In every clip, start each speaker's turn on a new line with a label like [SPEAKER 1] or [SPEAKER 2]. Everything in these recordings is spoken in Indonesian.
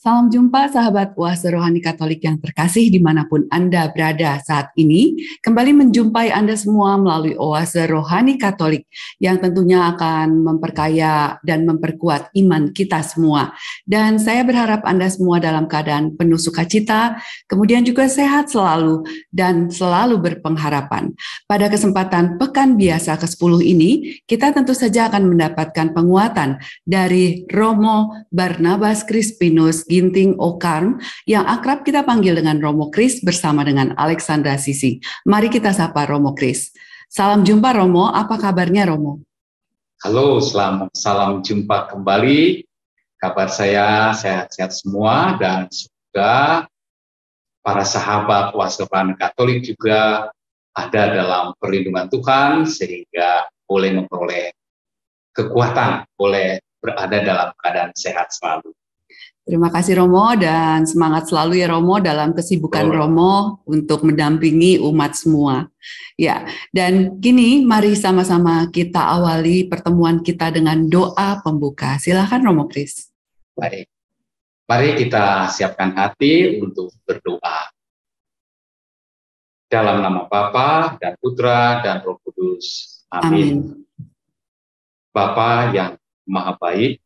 [SPEAKER 1] Salam jumpa sahabat Oase Rohani Katolik yang terkasih dimanapun Anda berada saat ini. Kembali menjumpai Anda semua melalui Oase Rohani Katolik yang tentunya akan memperkaya dan memperkuat iman kita semua. Dan saya berharap Anda semua dalam keadaan penuh sukacita, kemudian juga sehat selalu dan selalu berpengharapan. Pada kesempatan Pekan Biasa ke-10 ini, kita tentu saja akan mendapatkan penguatan dari Romo Barnabas Crispinus Ginting Okarm yang akrab kita panggil dengan Romo Kris bersama dengan Alexandra Sisi. Mari kita sapa Romo Kris. Salam jumpa Romo, apa kabarnya Romo?
[SPEAKER 2] Halo, salam jumpa kembali. Kabar saya sehat-sehat semua dan semoga para sahabat Oase Rohani Katolik juga ada dalam perlindungan Tuhan sehingga boleh memperoleh kekuatan, boleh berada dalam keadaan sehat selalu.
[SPEAKER 1] Terima kasih Romo dan semangat selalu ya Romo dalam kesibukan Romo untuk mendampingi umat semua. Ya, dan kini mari sama-sama kita awali pertemuan kita dengan doa pembuka. Silakan Romo Kris.
[SPEAKER 2] Baik, mari kita siapkan hati untuk berdoa. Dalam nama Bapa dan Putra dan Roh Kudus. Amin. Bapa yang Maha Baik,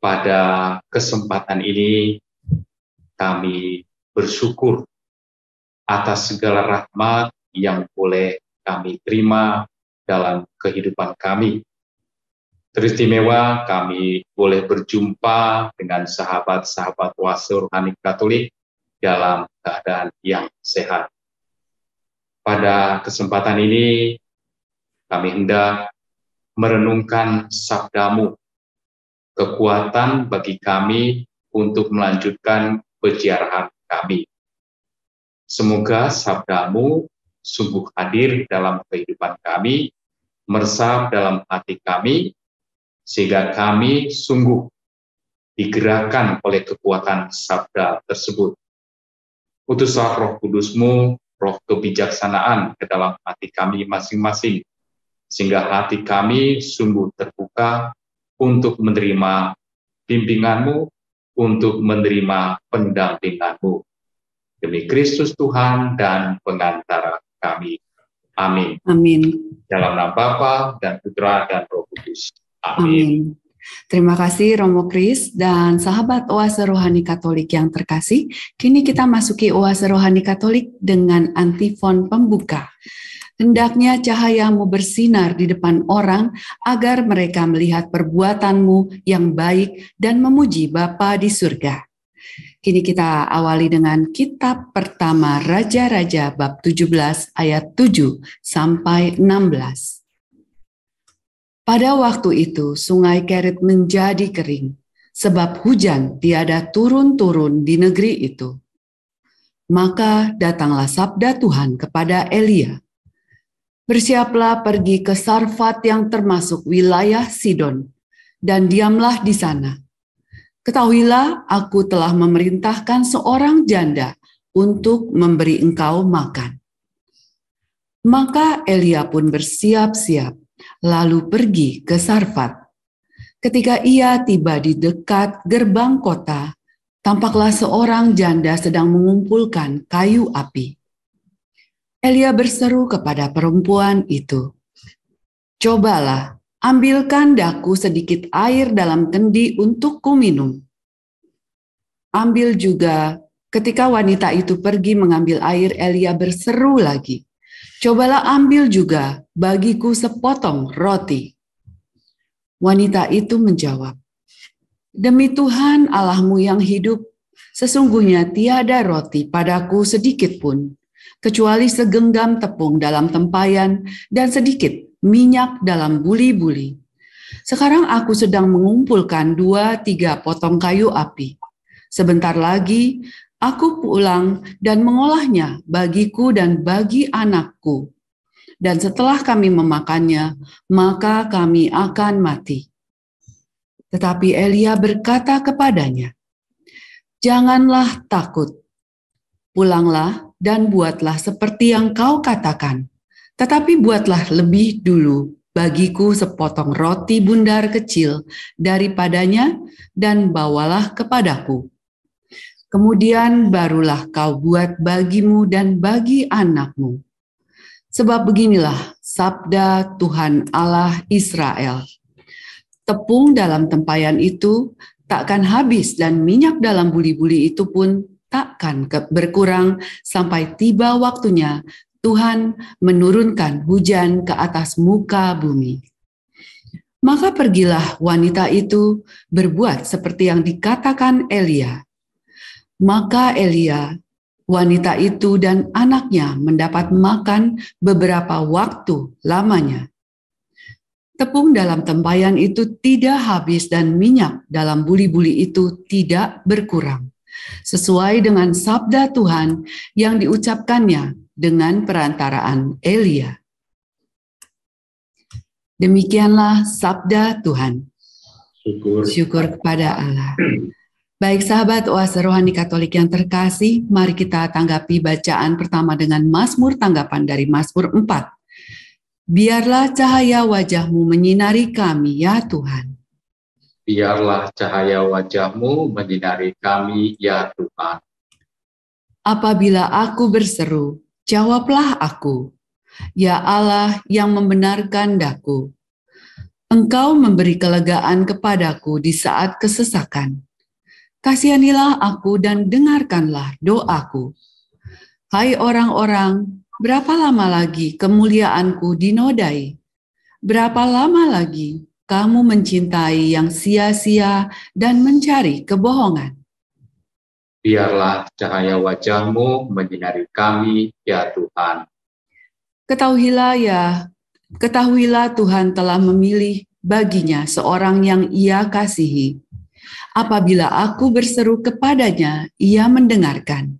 [SPEAKER 2] pada kesempatan ini kami bersyukur atas segala rahmat yang boleh kami terima dalam kehidupan kami. Teristimewa kami boleh berjumpa dengan sahabat-sahabat Oase Rohani Katolik dalam keadaan yang sehat. Pada kesempatan ini kami hendak merenungkan sabda-Mu, kekuatan bagi kami untuk melanjutkan peziarahan kami. Semoga sabda-Mu sungguh hadir dalam kehidupan kami, meresap dalam hati kami, sehingga kami sungguh digerakkan oleh kekuatan sabda tersebut. Utuslah Roh Kudus-Mu, roh kebijaksanaan ke dalam hati kami masing-masing, sehingga hati kami sungguh terbuka untuk menerima bimbingan-Mu, untuk menerima pendampingan-Mu. Demi Kristus Tuhan dan pengantara kami. Amin.
[SPEAKER 1] Amin.
[SPEAKER 2] Dalam nama Bapa dan Putra dan Roh Kudus. Amin.
[SPEAKER 1] Amin. Terima kasih Romo Kris dan sahabat Oase Rohani Katolik yang terkasih. Kini kita masuki Oase Rohani Katolik dengan antifon pembuka. Hendaknya cahayamu bersinar di depan orang agar mereka melihat perbuatanmu yang baik dan memuji Bapa di surga. Kini kita awali dengan kitab pertama Raja-Raja bab 17 ayat 7 sampai 16. Pada waktu itu sungai Kerit menjadi kering, sebab hujan tiada turun-turun di negeri itu. Maka datanglah sabda Tuhan kepada Elia. Bersiaplah pergi ke Sarfat yang termasuk wilayah Sidon, dan diamlah di sana. Ketahuilah, aku telah memerintahkan seorang janda untuk memberi engkau makan. Maka Elia pun bersiap-siap, lalu pergi ke Sarfat. Ketika ia tiba di dekat gerbang kota, tampaklah seorang janda sedang mengumpulkan kayu api. Elia berseru kepada perempuan itu, "Cobalah, ambilkan daku sedikit air dalam kendi untukku minum." Ambil juga. Ketika wanita itu pergi mengambil air, Elia berseru lagi, "Cobalah ambil juga bagiku sepotong roti." Wanita itu menjawab, "Demi Tuhan Allahmu yang hidup, sesungguhnya tiada roti padaku sedikit pun, kecuali segenggam tepung dalam tempayan dan sedikit minyak dalam buli-buli. Sekarang aku sedang mengumpulkan 2-3 potong kayu api. Sebentar lagi aku pulang dan mengolahnya bagiku dan bagi anakku. Dan setelah kami memakannya, maka kami akan mati." Tetapi Elia berkata kepadanya, "Janganlah takut. Pulanglah dan buatlah seperti yang kau katakan, tetapi buatlah lebih dulu, bagiku sepotong roti bundar kecil daripadanya dan bawalah kepadaku. Kemudian barulah kau buat bagimu dan bagi anakmu. Sebab beginilah sabda Tuhan Allah Israel. Tepung dalam tempayan itu takkan habis dan minyak dalam buli-buli itu pun takkan berkurang sampai tiba waktunya Tuhan menurunkan hujan ke atas muka bumi. Maka pergilah wanita itu berbuat seperti yang dikatakan Elia. Maka Elia, wanita itu dan anaknya mendapat makan beberapa waktu lamanya. Tepung dalam tempayan itu tidak habis dan minyak dalam buli-buli itu tidak berkurang. Sesuai dengan sabda Tuhan yang diucapkannya dengan perantaraan Elia. Demikianlah sabda Tuhan. Syukur kepada Allah. Baik sahabat Oase Rohani Katolik yang terkasih, mari kita tanggapi bacaan pertama dengan Mazmur tanggapan dari Mazmur 4. Biarlah cahaya wajah-Mu menyinari kami, ya Tuhan.
[SPEAKER 2] Biarlah cahaya wajah-Mu menyinari kami, ya Tuhan.
[SPEAKER 1] Apabila aku berseru, jawablah aku, ya Allah yang membenarkan daku. Engkau memberi kelegaan kepadaku di saat kesesakan. Kasihanilah aku dan dengarkanlah doaku. Hai orang-orang, berapa lama lagi kemuliaanku dinodai? Berapa lama lagi kamu mencintai yang sia-sia dan mencari kebohongan?
[SPEAKER 2] Biarlah cahaya wajah-Mu menyinari kami, ya Tuhan.
[SPEAKER 1] Ketahuilah Tuhan telah memilih baginya seorang yang Ia kasihi. Apabila aku berseru kepadanya, Ia mendengarkan.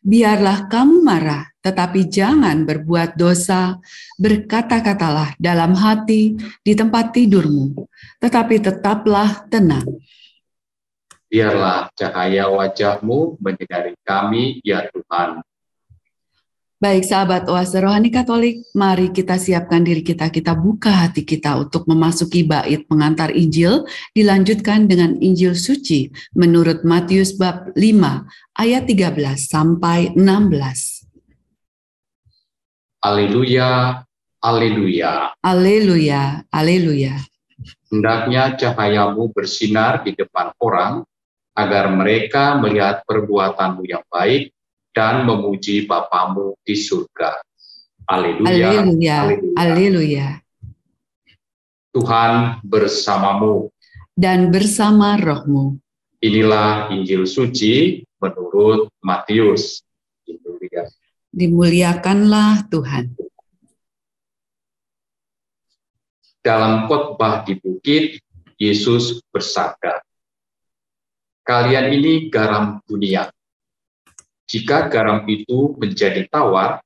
[SPEAKER 1] Biarlah kamu marah, tetapi jangan berbuat dosa. Berkata-katalah dalam hati di tempat tidurmu, tetapi tetaplah tenang.
[SPEAKER 2] Biarlah cahaya wajah-Mu menyinari kami, ya Tuhan.
[SPEAKER 1] Baik sahabat Oase Rohani Katolik, mari kita siapkan diri kita buka hati kita untuk memasuki bait pengantar Injil, dilanjutkan dengan Injil Suci menurut Matius bab 5 ayat 13 sampai 16.
[SPEAKER 2] Haleluya, haleluya.
[SPEAKER 1] Haleluya, haleluya.
[SPEAKER 2] Hendaknya cahaya-Mu bersinar di depan orang, agar mereka melihat perbuatan-Mu yang baik dan memuji Bapa-Mu di surga. Haleluya,
[SPEAKER 1] haleluya, haleluya.
[SPEAKER 2] Tuhan bersamamu.
[SPEAKER 1] Dan bersama rohmu.
[SPEAKER 2] Inilah Injil Suci menurut Matius.
[SPEAKER 1] Dimuliakanlah Tuhan.
[SPEAKER 2] Dalam khotbah di bukit, Yesus bersabda, "Kalian ini garam dunia. Jika garam itu menjadi tawar,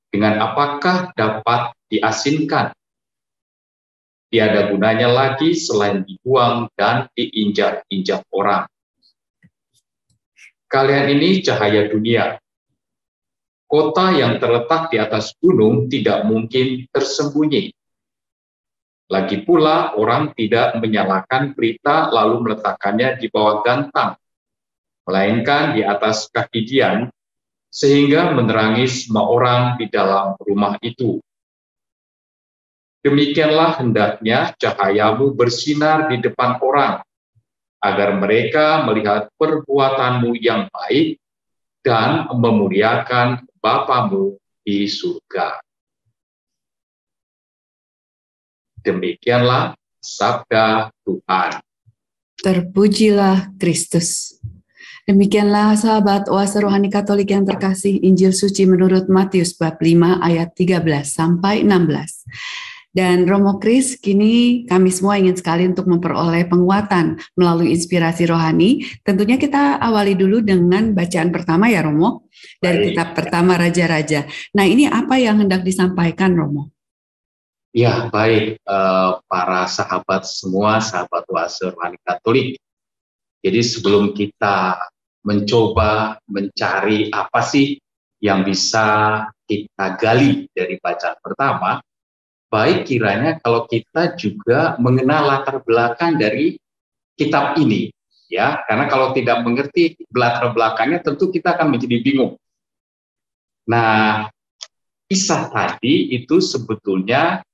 [SPEAKER 2] dengan apakah dapat diasinkan? Tiada gunanya lagi selain dibuang dan diinjak-injak orang. Kalian ini cahaya dunia. Kota yang terletak di atas gunung tidak mungkin tersembunyi. Lagi pula orang tidak menyalakan pelita lalu meletakkannya di bawah gantang, melainkan di atas kaki dian, sehingga menerangi semua orang di dalam rumah itu. Demikianlah hendaknya cahaya-Mu bersinar di depan orang, agar mereka melihat perbuatan-Mu yang baik dan memuliakan Bapa-Mu di surga." Demikianlah sabda Tuhan.
[SPEAKER 1] Terpujilah Kristus. Demikianlah sahabat Oase Rohani Katolik yang terkasih, Injil Suci menurut Matius bab 5 ayat 13 sampai 16. Dan Romo Kris, kini kami semua ingin sekali untuk memperoleh penguatan melalui inspirasi rohani. Tentunya kita awali dulu dengan bacaan pertama ya Romo, dari kitab pertama Raja-Raja. Nah ini apa yang hendak disampaikan Romo?
[SPEAKER 2] Ya baik, para sahabat semua, sahabat Oase Rohani Katolik. Jadi sebelum kita mencoba mencari apa sih yang bisa kita gali dari bacaan pertama, baik kiranya kalau kita juga mengenal latar belakang dari kitab ini, ya, karena kalau tidak mengerti latar belakangnya tentu kita akan menjadi bingung. Nah, kisah tadi itu sebetulnya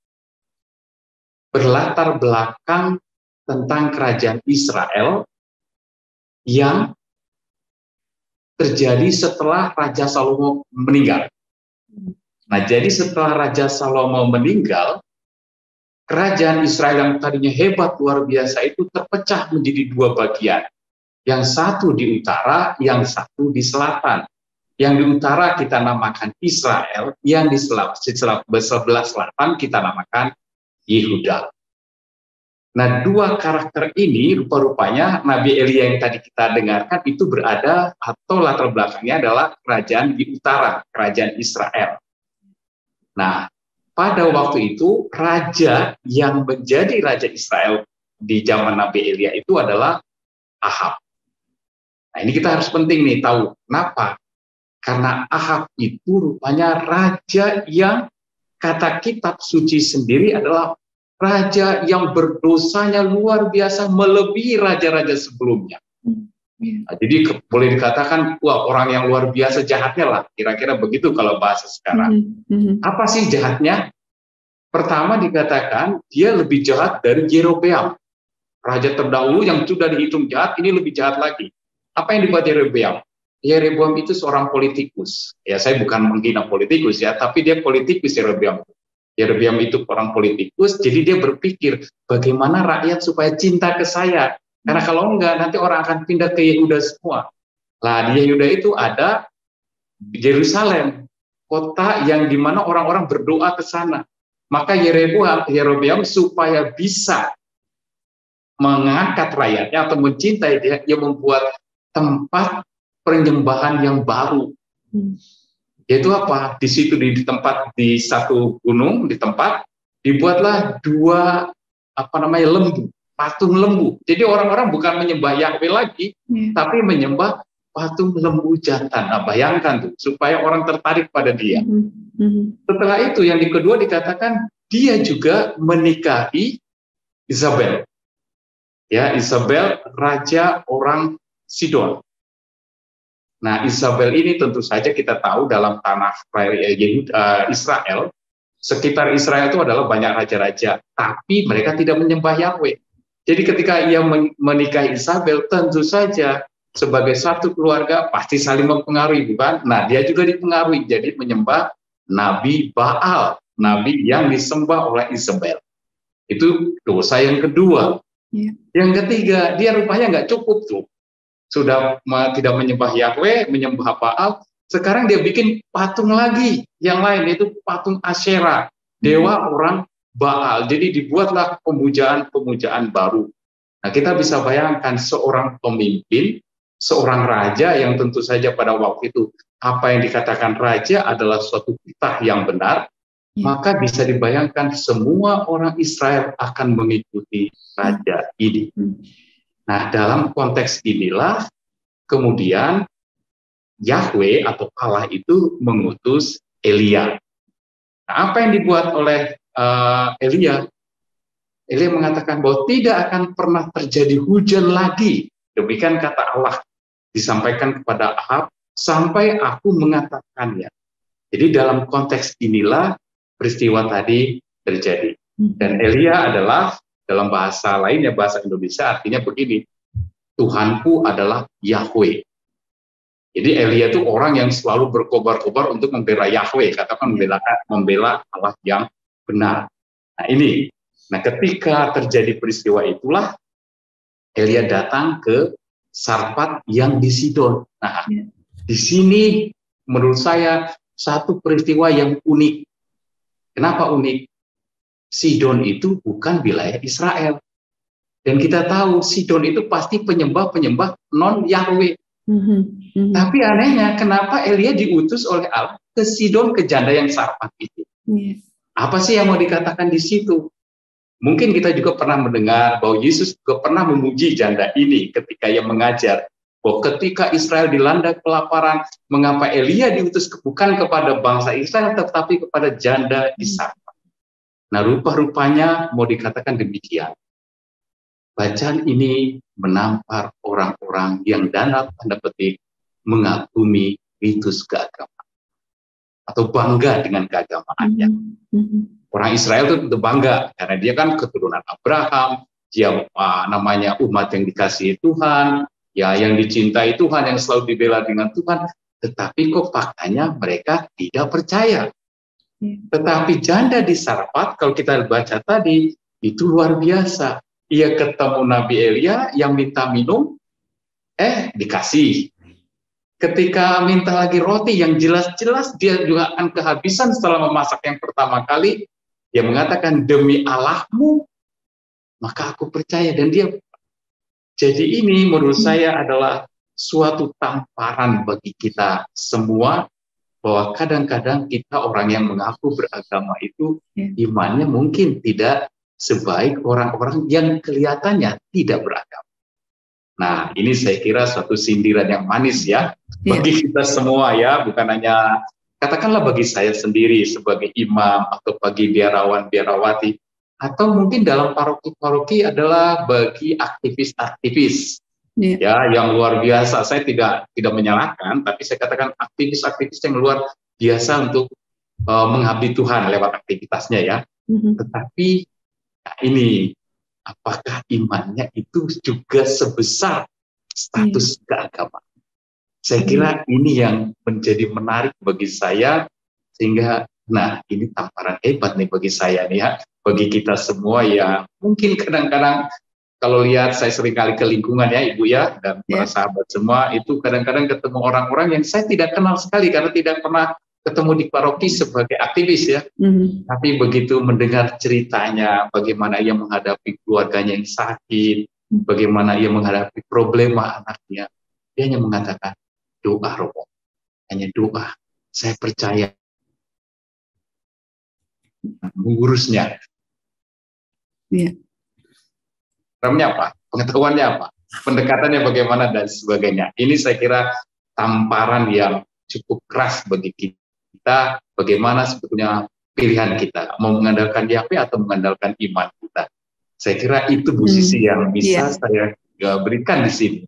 [SPEAKER 2] berlatar belakang tentang kerajaan Israel yang terjadi setelah Raja Salomo meninggal. Nah, jadi setelah Raja Salomo meninggal, kerajaan Israel yang tadinya hebat luar biasa itu terpecah menjadi dua bagian. Yang satu di utara, yang satu di selatan. Yang di utara kita namakan Israel, yang di sebelah selatan kita namakan Yehuda. Nah, dua karakter ini rupa-rupanya Nabi Elia yang tadi kita dengarkan itu berada atau latar belakangnya adalah kerajaan di utara, kerajaan Israel. Nah, pada waktu itu raja yang menjadi raja Israel di zaman Nabi Elia itu adalah Ahab. Nah, ini kita harus penting nih tahu kenapa. Karena Ahab itu rupanya raja yang kata kitab suci sendiri adalah raja yang berdosanya luar biasa melebihi raja-raja sebelumnya. Nah, jadi boleh dikatakan, wah, orang yang luar biasa jahatnya lah, kira-kira begitu kalau bahasa sekarang. Apa sih jahatnya? Pertama dikatakan dia lebih jahat dari Yerobeam, raja terdahulu yang sudah dihitung jahat, ini lebih jahat lagi. Apa yang dibuat Yerobeam? Yerobeam itu seorang politikus. Ya, saya bukan menghina politikus ya, tapi dia politikus Yerobeam. Yerobeam itu orang politikus, jadi dia berpikir bagaimana rakyat supaya cinta ke saya. Karena kalau enggak, nanti orang akan pindah ke Yehuda semua. Nah, di Yehuda itu ada Yerusalem, kota yang dimana orang-orang berdoa ke sana. Maka Yerobeam supaya bisa mengangkat rakyatnya atau mencintai dia, dia membuat tempat penyembahan yang baru. Yaitu apa? Di situ di tempat di satu gunung di tempat dibuatlah dua lembu. Patung lembu. Jadi orang-orang bukan menyembah Yahweh lagi, tapi menyembah patung lembu jantan. Nah, bayangkan tuh, supaya orang tertarik pada dia. Setelah itu, yang kedua dikatakan dia juga menikahi Isabel. Ya, Isabel raja orang Sidon. Nah, Isabel ini tentu saja kita tahu dalam tanah Israel, sekitar Israel itu adalah banyak raja-raja, tapi mereka tidak menyembah Yahweh. Jadi ketika ia menikahi Isabel, tentu saja sebagai satu keluarga pasti saling mempengaruhi, bukan? Nah, dia juga dipengaruhi, jadi menyembah Nabi Baal, nabi yang disembah oleh Isabel. Itu dosa yang kedua. Yang ketiga, dia rupanya nggak cukup tuh. Sudah tidak menyembah Yahweh, menyembah Baal, sekarang dia bikin patung lagi yang lain, yaitu patung Asyera, dewa orang Baal. Jadi dibuatlah pemujaan baru. Nah, kita bisa bayangkan seorang pemimpin, seorang raja yang tentu saja pada waktu itu apa yang dikatakan raja adalah suatu titah yang benar, maka bisa dibayangkan semua orang Israel akan mengikuti raja ini. Nah, dalam konteks inilah kemudian Yahweh atau Allah itu mengutus Elia. Nah, apa yang dibuat oleh Elia? Elia mengatakan bahwa tidak akan pernah terjadi hujan lagi. Demikian kata Allah disampaikan kepada Ahab sampai aku mengatakannya. Jadi dalam konteks inilah peristiwa tadi terjadi. Dan Elia adalah dalam bahasa lainnya, bahasa Indonesia artinya begini, Tuhanku adalah Yahweh. Jadi Elia itu orang yang selalu berkobar-kobar untuk membela Yahweh, katakan membela Allah yang benar. Nah ini, ketika terjadi peristiwa itulah Elia datang ke Sarfat yang di Sidon. Nah, di sini menurut saya satu peristiwa yang unik. Kenapa unik? Sidon itu bukan wilayah Israel. Dan kita tahu Sidon itu pasti penyembah-penyembah non-Yahweh. Tapi anehnya, kenapa Elia diutus oleh Allah ke Sidon, ke janda yang Sarfat itu? Apa sih yang mau dikatakan di situ? Mungkin kita juga pernah mendengar bahwa Yesus juga pernah memuji janda ini ketika ia mengajar bahwa ketika Israel dilanda kelaparan, mengapa Elia diutus bukan kepada bangsa Israel tetapi kepada janda di Sarfat. Nah, rupa-rupanya mau dikatakan demikian. Bacaan ini menampar orang-orang yang dalam tanda petik mengagumi ritus keagamaan atau bangga dengan keagamaannya. Orang Israel itu tentu bangga karena dia kan keturunan Abraham, dia namanya umat yang dikasihi Tuhan, ya yang dicintai Tuhan, yang selalu dibela dengan Tuhan. Tetapi kok faktanya mereka tidak percaya. Tetapi janda di Sarfat, kalau kita baca tadi, itu luar biasa. Ia ketemu Nabi Elia yang minta minum, dikasih. Ketika minta lagi roti yang jelas-jelas dia juga akan kehabisan setelah memasak yang pertama kali, dia mengatakan demi Allahmu, maka aku percaya. Dan dia, jadi ini menurut saya adalah suatu tamparan bagi kita semua, bahwa kadang-kadang kita orang yang mengaku beragama itu imannya mungkin tidak sebaik orang-orang yang kelihatannya tidak beragama. Nah, ini saya kira suatu sindiran yang manis ya bagi kita semua ya, bukan hanya katakanlah bagi saya sendiri sebagai imam atau bagi biarawan-biarawati, atau mungkin dalam paroki-paroki adalah bagi aktivis-aktivis ya yang luar biasa. Saya tidak menyalahkan, tapi saya katakan aktivis-aktivis yang luar biasa untuk mengabdi Tuhan lewat aktivitasnya ya. Tetapi ini, apakah imannya itu juga sebesar status keagamaan? Saya kira ini yang menjadi menarik bagi saya, sehingga nah ini tamparan hebat nih bagi saya nih ya, bagi kita semua yang mungkin kadang-kadang kalau lihat, saya seringkali ke lingkungan ya Ibu ya, dan para sahabat semua, itu kadang-kadang ketemu orang-orang yang saya tidak kenal sekali karena tidak pernah ketemu di paroki sebagai aktivis ya. Tapi begitu mendengar ceritanya, bagaimana ia menghadapi keluarganya yang sakit, bagaimana ia menghadapi problema anaknya, dia hanya mengatakan, doa Romo, hanya doa, saya percaya mengurusnya. Remnya apa? Pengetahuannya apa? Pendekatannya bagaimana dan sebagainya. Ini saya kira tamparan yang cukup keras bagi kita, bagaimana sebetulnya pilihan kita, mau mengandalkan Yahweh atau mengandalkan iman kita. Saya kira itu posisi yang bisa saya berikan di sini.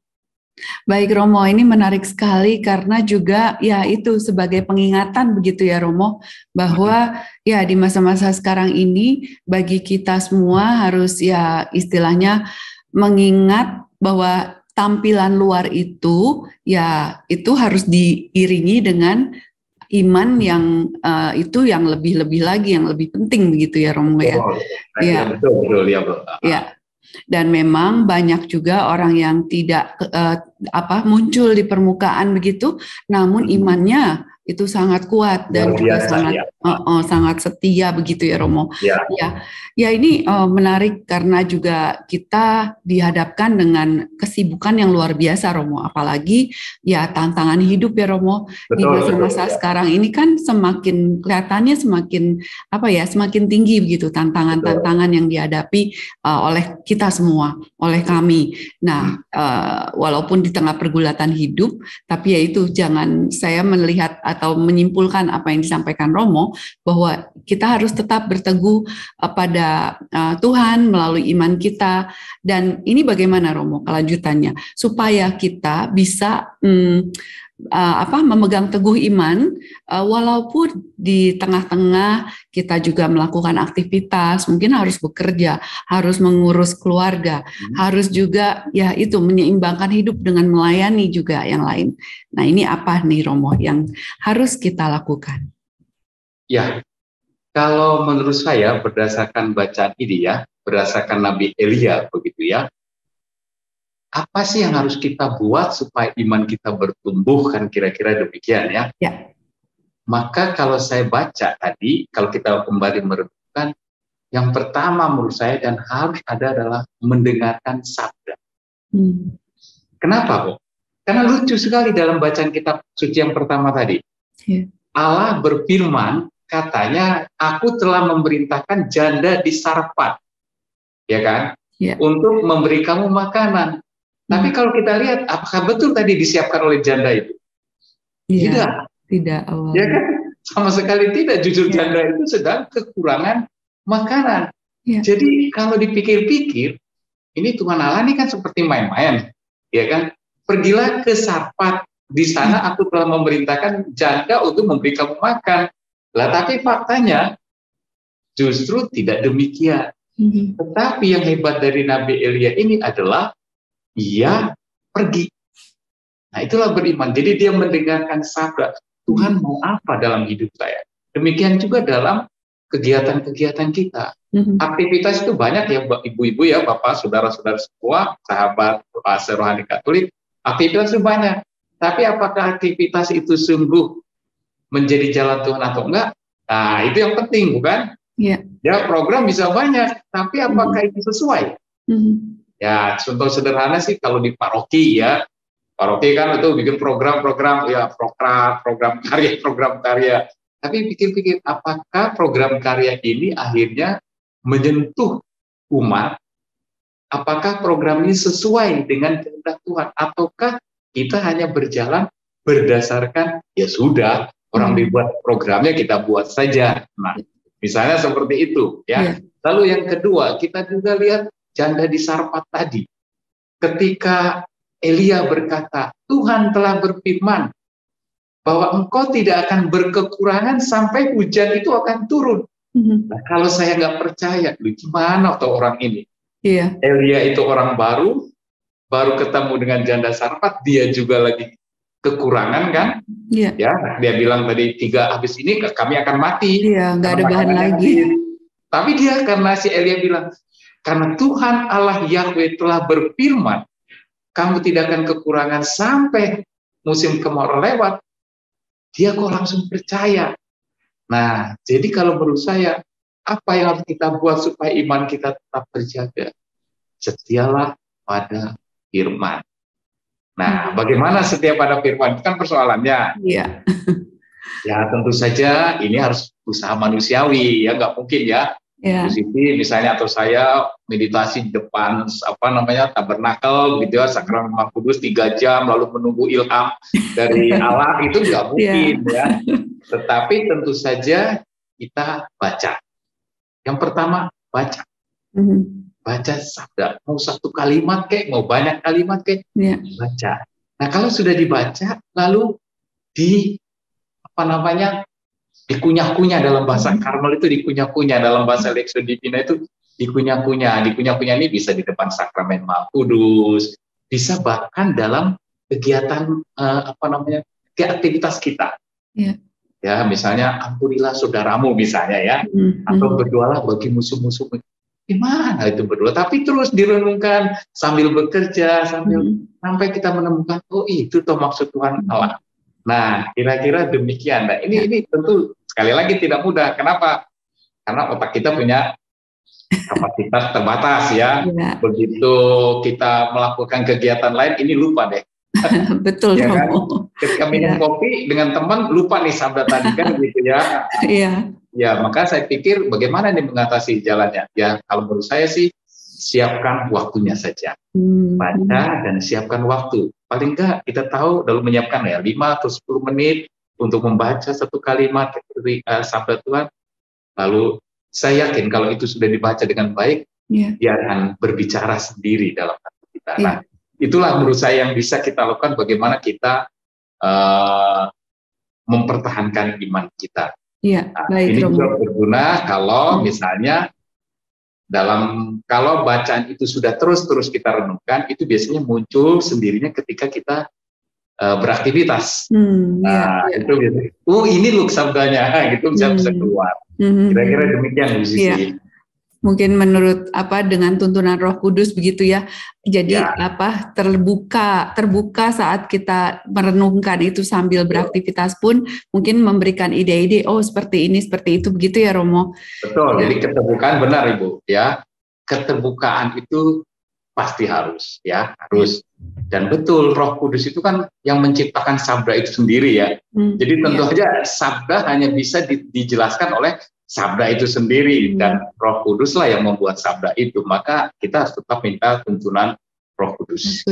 [SPEAKER 1] Baik Romo, ini menarik sekali karena juga ya itu sebagai pengingatan begitu ya Romo, bahwa ya di masa-masa sekarang ini bagi kita semua harus ya istilahnya mengingat bahwa tampilan luar itu ya itu harus diiringi dengan iman yang itu yang lebih-lebih lagi, yang lebih penting begitu ya Romo ya.
[SPEAKER 2] Betul ya Bro.
[SPEAKER 1] Ya. Dan memang banyak juga orang yang tidak muncul di permukaan begitu, namun imannya itu sangat kuat dan juga sangat setia begitu ya Romo. Ya ini menarik karena juga kita dihadapkan dengan kesibukan yang luar biasa Romo, apalagi ya tantangan hidup ya Romo. Di masa-masa sekarang ini kan semakin kelihatannya semakin tinggi begitu tantangan-tantangan yang dihadapi oleh kita semua, oleh kami. Nah, walaupun di tengah pergulatan hidup, tapi ya itu jangan saya melihat atau menyimpulkan apa yang disampaikan Romo, bahwa kita harus tetap berteguh pada Tuhan melalui iman kita. Dan ini bagaimana Romo kelanjutannya supaya kita bisa memegang teguh iman walaupun di tengah-tengah kita juga melakukan aktivitas, mungkin harus bekerja, harus mengurus keluarga, harus juga ya itu menyeimbangkan hidup dengan melayani juga yang lain. Nah, ini apa nih Romo yang harus kita lakukan?
[SPEAKER 2] Ya, kalau menurut saya berdasarkan bacaan ini ya, berdasarkan Nabi Elia begitu ya, apa sih yang harus kita buat supaya iman kita bertumbuh, kan kira-kira demikian ya. Maka kalau saya baca tadi, kalau kita kembali merenungkan, yang pertama menurut saya dan harus ada adalah mendengarkan sabda. Kenapa kok? Karena lucu sekali dalam bacaan kitab suci yang pertama tadi. Allah berfirman, katanya, aku telah memerintahkan janda di Sarfat, ya kan, untuk memberi kamu makanan. Tapi kalau kita lihat, apakah betul tadi disiapkan oleh janda itu? Tidak.
[SPEAKER 1] Tidak.
[SPEAKER 2] Ya kan? Sama sekali tidak. Jujur janda itu sedang kekurangan makanan.
[SPEAKER 1] Ya.
[SPEAKER 2] Jadi kalau dipikir-pikir, ini Tuhan Allah ini kan seperti main-main, ya kan? Pergilah ke Sarfat, di sana aku telah memerintahkan janda untuk memberi kamu makan. Lah tapi faktanya justru tidak demikian. Tetapi yang hebat dari Nabi Elia ini adalah ia pergi. Nah itulah beriman. Jadi dia mendengarkan sabda, Tuhan mau apa dalam hidup saya. Demikian juga dalam kegiatan-kegiatan kita. Aktivitas itu banyak ya, ibu-ibu ya, bapak, saudara-saudara semua, sahabat rohani Katolik, aktivitas itu banyak. Tapi apakah aktivitas itu sungguh menjadi jalan Tuhan atau enggak? Nah itu yang penting, bukan?
[SPEAKER 1] Ya.
[SPEAKER 2] Ya program bisa banyak, tapi apakah itu sesuai? Ya contoh sederhana sih kalau di paroki ya, paroki kan itu bikin program-program ya, program karya. Tapi pikir-pikir apakah program karya ini akhirnya menyentuh umat? Apakah program ini sesuai dengan kehendak Tuhan? Ataukah kita hanya berjalan berdasarkan ya sudah orang dibuat programnya kita buat saja. Nah, misalnya seperti itu ya. Lalu yang kedua kita juga lihat janda di Sarfat tadi. Ketika Elia berkata, Tuhan telah berfirman bahwa engkau tidak akan berkekurangan sampai hujan itu akan turun. Nah, kalau saya nggak percaya, gimana atau orang ini? Elia itu orang baru ketemu dengan janda Sarfat, dia juga lagi kekurangan kan? Ya, dia bilang tadi 3 habis ini kami akan mati.
[SPEAKER 1] Nggak ada bahan lagi.
[SPEAKER 2] Tapi dia karena si Elia bilang, karena Tuhan Allah Yahweh telah berfirman, kamu tidak akan kekurangan sampai musim kemarau lewat. Dia kok langsung percaya. Nah, jadi kalau menurut saya, apa yang harus kita buat supaya iman kita tetap terjaga? Setialah pada firman. Nah, bagaimana setia pada firman? Itu kan persoalannya.
[SPEAKER 1] Iya.
[SPEAKER 2] Ya, tentu saja ini harus usaha manusiawi, ya nggak mungkin ya. Bu Siti misalnya atau saya meditasi di depan tabernakel gitu ya, sakramen Maha Kudus 3 jam lalu menunggu ilham dari Allah, itu nggak mungkin ya. Tetapi tentu saja kita baca. Yang pertama baca. Baca sabda, mau 1 kalimat kek, mau banyak kalimat kek, baca. Nah kalau sudah dibaca lalu dikunyah-kunyah, dalam bahasa Karmel itu dikunyah-kunyah, dalam bahasa Lexio Divina itu dikunyah-kunyah ini bisa di depan sakramen Maha Kudus, bisa bahkan dalam kegiatan aktivitas kita. Ya misalnya ampunilah saudaramu misalnya ya, atau berdoalah bagi musuh-musuhmu. Gimana itu berdoa? Tapi terus direnungkan sambil bekerja, sampai kita menemukan oh itu toh maksud Tuhan Allah. Nah, kira-kira demikian. Nah, ini tentu sekali lagi tidak mudah. Kenapa? Karena otak kita punya kapasitas terbatas ya. Begitu kita melakukan kegiatan lain, ini lupa deh.
[SPEAKER 1] Betul.
[SPEAKER 2] Ya kan? Ketika minum kopi dengan teman, lupa nih sabda tadi kan gitu ya. Ya, maka saya pikir bagaimana nih mengatasi jalannya? Ya, kalau menurut saya sih siapkan waktunya saja. Baca dan siapkan waktu. Paling enggak kita tahu dalam menyiapkan ya 5 atau 10 menit untuk membaca 1 kalimat dari sabda Tuhan. Lalu saya yakin kalau itu sudah dibaca dengan baik, dia akan berbicara sendiri dalam hati kita. Nah, itulah menurut saya yang bisa kita lakukan bagaimana kita mempertahankan iman kita. Ini juga berguna kalau misalnya kalau bacaan itu sudah terus kita renungkan, itu biasanya muncul sendirinya ketika kita beraktivitas. Itu biasanya, ini loh sabdanya, gitu bisa keluar. Kira-kira demikian Bu Sisi.
[SPEAKER 1] Mungkin menurut dengan tuntunan Roh Kudus begitu ya. Jadi terbuka saat kita merenungkan itu sambil beraktivitas pun mungkin memberikan ide-ide seperti ini seperti itu begitu ya Romo.
[SPEAKER 2] Betul. Jadi keterbukaan benar Ibu ya. Keterbukaan itu pasti harus harus. Dan betul Roh Kudus itu kan yang menciptakan sabda itu sendiri ya. Jadi tentu saja sabda hanya bisa dijelaskan oleh sabda itu sendiri dan Roh Kudus lah yang membuat sabda itu. Maka kita harus tetap minta tuntunan Roh Kudus.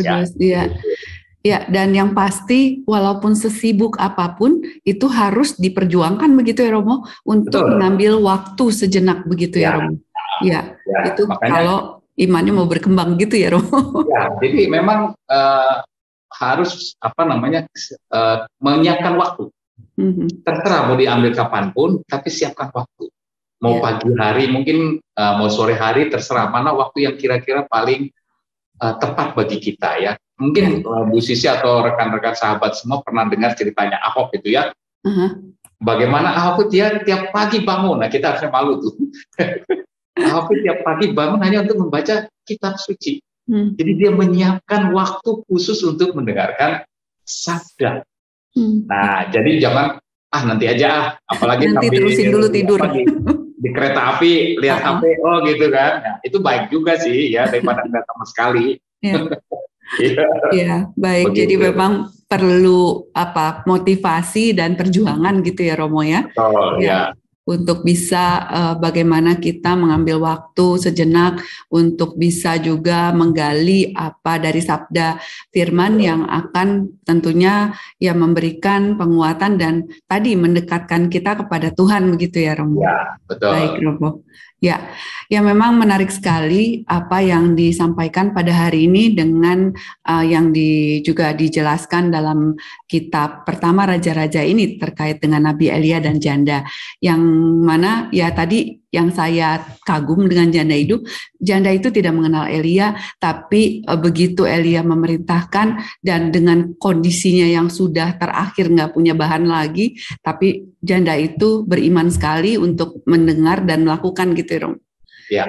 [SPEAKER 1] Ya, dan yang pasti walaupun sesibuk apapun itu harus diperjuangkan begitu ya Romo untuk
[SPEAKER 2] Betul.
[SPEAKER 1] mengambil waktu sejenak begitu ya
[SPEAKER 2] Ya,
[SPEAKER 1] Romo. Ya,
[SPEAKER 2] ya,
[SPEAKER 1] itu
[SPEAKER 2] makanya
[SPEAKER 1] kalau imannya mau berkembang gitu ya Romo.
[SPEAKER 2] ya, jadi memang harus apa namanya menyiapkan waktu. Terserah mau diambil kapanpun, tapi siapkan waktu. Mau
[SPEAKER 1] Ya.
[SPEAKER 2] pagi hari, mungkin mau sore hari, terserah mana waktu yang kira-kira paling tepat bagi kita ya. Mungkin Bu Sisi atau rekan-rekan sahabat semua pernah dengar ceritanya Ahok itu ya. Bagaimana Ahok dia tiap pagi bangun, nah kita harusnya malu tuh. Ahok tiap pagi bangun hanya untuk membaca kitab suci. Jadi dia menyiapkan waktu khusus untuk mendengarkan sabda. Nah, jadi jangan nanti aja apalagi
[SPEAKER 1] nanti
[SPEAKER 2] sambil
[SPEAKER 1] terusin dulu tidur.
[SPEAKER 2] Di kereta api lihat HP gitu kan. Nah, itu baik juga sih ya daripada nggak sama sekali.
[SPEAKER 1] Iya, baik. Begitu. Jadi memang perlu motivasi dan perjuangan gitu ya Romo ya.
[SPEAKER 2] Betul, ya.
[SPEAKER 1] Untuk bisa bagaimana kita mengambil waktu sejenak untuk bisa juga menggali apa dari sabda firman yang akan tentunya ya memberikan penguatan dan tadi mendekatkan kita kepada Tuhan begitu ya Romo.
[SPEAKER 2] Ya, betul.
[SPEAKER 1] Baik Romo. Ya memang menarik sekali apa yang disampaikan pada hari ini dengan yang juga dijelaskan dalam kitab pertama Raja-Raja ini terkait dengan Nabi Elia dan janda. Yang mana ya tadi yang saya kagum dengan janda itu tidak mengenal Elia, tapi begitu Elia memerintahkan dan dengan kondisinya yang sudah terakhir nggak punya bahan lagi, tapi janda itu beriman sekali untuk mendengar dan melakukan gitu ya Romo.
[SPEAKER 2] Ya.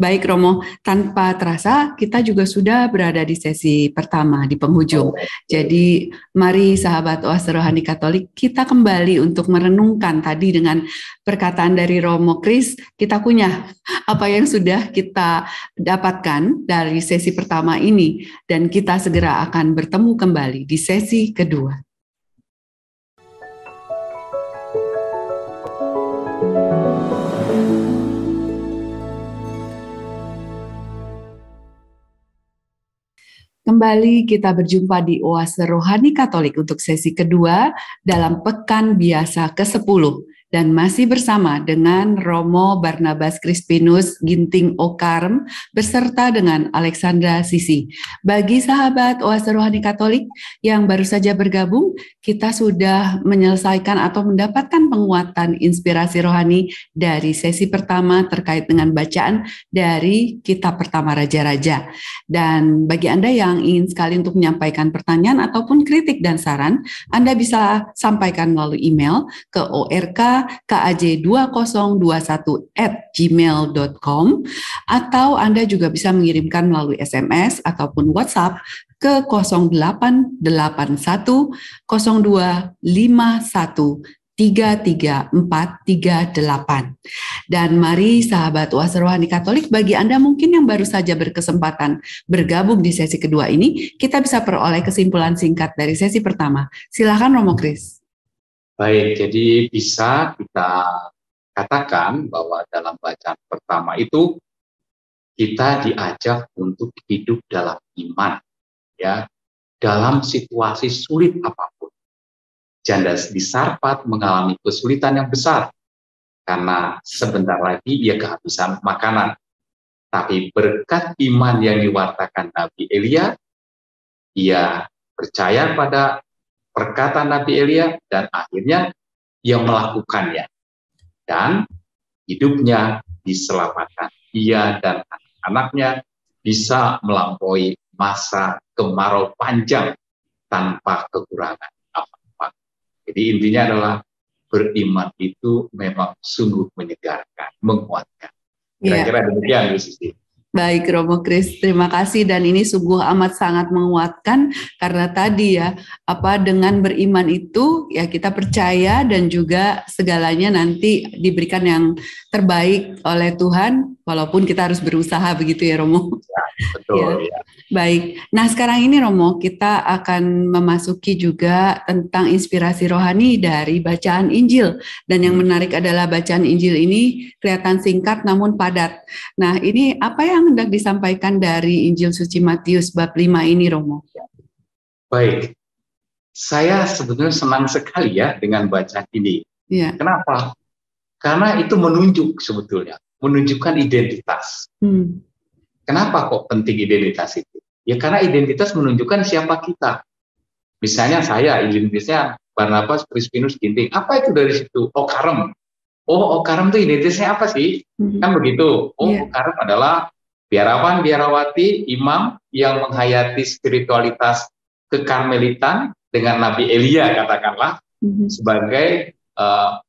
[SPEAKER 1] Baik Romo, tanpa terasa kita juga sudah berada di sesi pertama di penghujung. Jadi mari sahabat Oase Rohani Katolik kita kembali untuk merenungkan tadi dengan perkataan dari Romo Kris, kita punya apa yang sudah kita dapatkan dari sesi pertama ini dan kita segera akan bertemu kembali di sesi kedua. Kembali kita berjumpa di Oase Rohani Katolik untuk sesi kedua dalam Pekan Biasa ke-10 dan masih bersama dengan Romo Barnabas Crispinus Ginting Okarm beserta dengan Alexandra Sisi. Bagi sahabat Oase Rohani Katolik yang baru saja bergabung, kita sudah menyelesaikan atau mendapatkan penguatan inspirasi rohani dari sesi pertama terkait dengan bacaan dari kitab pertama Raja-Raja. Dan bagi Anda yang ingin sekali untuk menyampaikan pertanyaan ataupun kritik dan saran, Anda bisa sampaikan melalui email ke ork.kaj2021@gmail.com atau Anda juga bisa mengirimkan melalui SMS ataupun WhatsApp ke 0881 0251 33438. Dan mari sahabat Oase Rohani Katolik, bagi Anda mungkin yang baru saja berkesempatan bergabung di sesi kedua ini, kita bisa peroleh kesimpulan singkat dari sesi pertama. Silakan Romo Kris.
[SPEAKER 2] Baik, jadi bisa kita katakan bahwa dalam bacaan pertama itu kita diajak untuk hidup dalam iman, ya, dalam situasi sulit apapun. Janda di Sarfat mengalami kesulitan yang besar karena sebentar lagi ia kehabisan makanan. Tapi berkat iman yang diwartakan Nabi Elia, ia percaya pada perkataan Nabi Elia dan akhirnya ia melakukannya. Dan hidupnya diselamatkan. Ia dan anak-anaknya bisa melampaui masa kemarau panjang tanpa kekurangan apa-apa. Jadi intinya adalah beriman itu memang sungguh menyegarkan, menguatkan. Kira-kira demikian, Bu Sisi.
[SPEAKER 1] Baik Romo Kris, terima kasih dan ini sungguh amat sangat menguatkan karena tadi ya dengan beriman itu ya kita percaya dan juga segalanya nanti diberikan yang terbaik oleh Tuhan walaupun kita harus berusaha begitu ya Romo.
[SPEAKER 2] Ya, betul ya.
[SPEAKER 1] Baik, nah sekarang ini Romo kita akan memasuki juga tentang inspirasi rohani dari bacaan Injil dan yang menarik adalah bacaan Injil ini kelihatan singkat namun padat. Nah ini apa yang hendak disampaikan dari Injil Suci Matius bab 5 ini Romo?
[SPEAKER 2] Baik, saya sebetulnya senang sekali ya dengan bacaan ini.
[SPEAKER 1] Ya.
[SPEAKER 2] Kenapa? Karena itu menunjuk sebetulnya, menunjukkan identitas. Kenapa kok penting identitas itu? Ya karena identitas menunjukkan siapa kita. Misalnya saya, identitasnya Barnabas Crispinus Ginting. Apa itu dari situ? Okarem. Oh, Okarem itu identitasnya apa sih? Kan begitu. Oh, Okarem adalah biarawan, biarawati, imam yang menghayati spiritualitas kekarmelitan dengan Nabi Elia, katakanlah, sebagai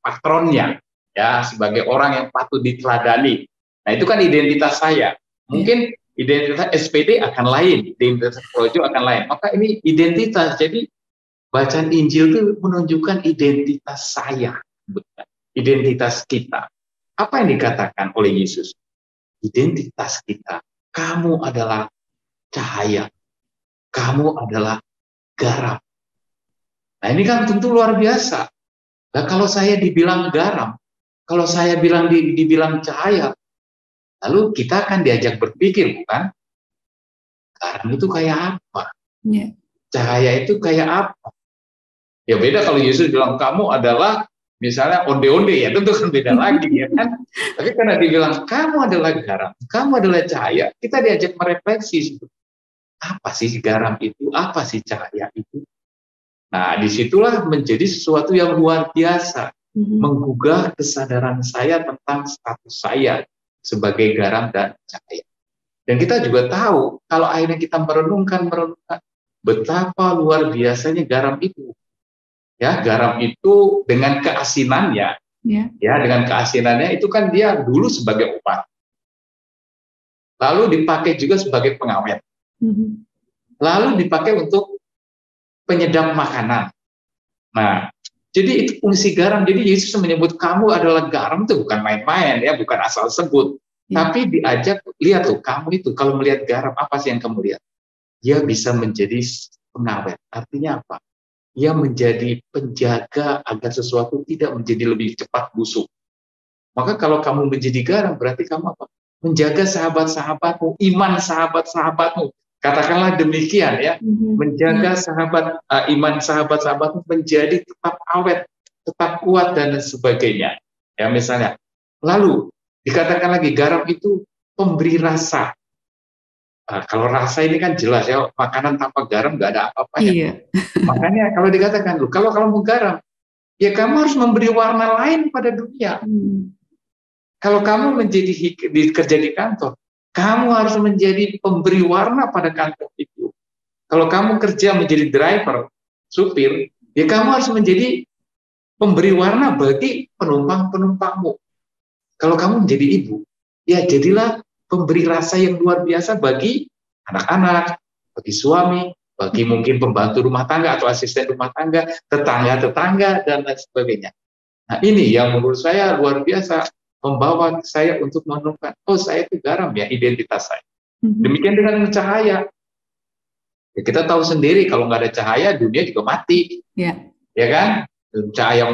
[SPEAKER 2] patronnya, ya, sebagai orang yang patut diteladani. Nah, itu kan identitas saya. Mungkin identitas SPD akan lain, identitas Projo akan lain. Maka ini identitas. Jadi bacaan Injil itu menunjukkan identitas saya, identitas kita. Apa yang dikatakan oleh Yesus? Identitas kita. Kamu adalah cahaya. Kamu adalah garam. Nah, ini kan tentu luar biasa. Nah, kalau saya dibilang garam, kalau saya dibilang cahaya, lalu kita akan diajak berpikir, bukan? Garam itu kayak apa? Cahaya itu kayak apa? Ya beda kalau Yesus bilang kamu adalah misalnya onde-onde, ya tentu kan beda lagi, ya kan? Tapi karena dibilang kamu adalah garam, kamu adalah cahaya, kita diajak merefleksi. Apa sih garam itu? Apa sih cahaya itu? Nah, disitulah menjadi sesuatu yang luar biasa, menggugah kesadaran saya tentang status saya sebagai garam dan cahaya. Dan kita juga tahu, kalau akhirnya kita merenungkan betapa luar biasanya garam itu. Ya, garam itu dengan keasinannya, ya dengan keasinannya itu kan dia dulu sebagai obat, lalu dipakai juga sebagai pengawet, lalu dipakai untuk penyedap makanan. Nah, jadi itu fungsi garam. Jadi Yesus menyebut kamu adalah garam itu bukan main-main, ya, bukan asal sebut, tapi diajak lihat tuh, kamu itu kalau melihat garam apa sih yang kamu lihat? Dia bisa menjadi pengawet. Artinya apa? Ia menjadi penjaga agar sesuatu tidak menjadi lebih cepat busuk. Maka kalau kamu menjadi garam, berarti kamu apa? Menjaga sahabat-sahabatmu, iman sahabat-sahabatmu. Katakanlah demikian, ya. Menjaga iman sahabat-sahabatmu menjadi tetap awet, tetap kuat, dan sebagainya. Ya, misalnya. Lalu, dikatakan lagi, garam itu pemberi rasa. Nah, kalau rasa ini kan jelas ya, makanan tanpa garam nggak ada apa-apanya.
[SPEAKER 1] Iya.
[SPEAKER 2] Makanya kalau dikatakan, kalau mau garam, ya kamu harus memberi warna lain pada dunia. Kalau kamu kerja di kantor, kamu harus menjadi pemberi warna pada kantor itu. Kalau kamu kerja menjadi driver, supir, ya kamu harus menjadi pemberi warna bagi penumpang-penumpangmu. Kalau kamu menjadi ibu, ya jadilah pemberi rasa yang luar biasa bagi anak-anak, bagi suami, bagi mungkin pembantu rumah tangga atau asisten rumah tangga, tetangga-tetangga, dan lain sebagainya. Nah, ini yang menurut saya luar biasa, membawa saya untuk menemukan, oh saya itu garam ya, identitas saya. Demikian dengan cahaya. Ya, kita tahu sendiri kalau nggak ada cahaya, dunia juga mati. Ya kan? Cahaya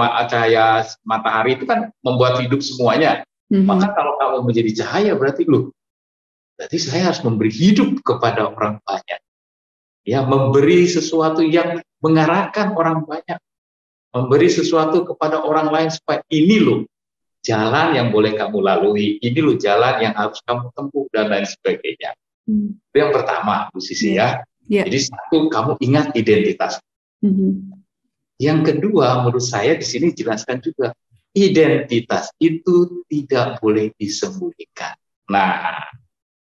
[SPEAKER 2] matahari itu kan membuat hidup semuanya. Maka kalau kamu menjadi cahaya, berarti saya harus memberi hidup kepada orang banyak. Ya, memberi sesuatu yang mengarahkan orang banyak. Memberi sesuatu kepada orang lain supaya ini jalan yang boleh kamu lalui, ini jalan yang harus kamu tempuh, dan lain sebagainya. Itu yang pertama, Bu Sisi, ya. Jadi satu, kamu ingat identitas. Yang kedua, menurut saya di sini jelaskan juga, identitas itu tidak boleh disembunyikan. Nah,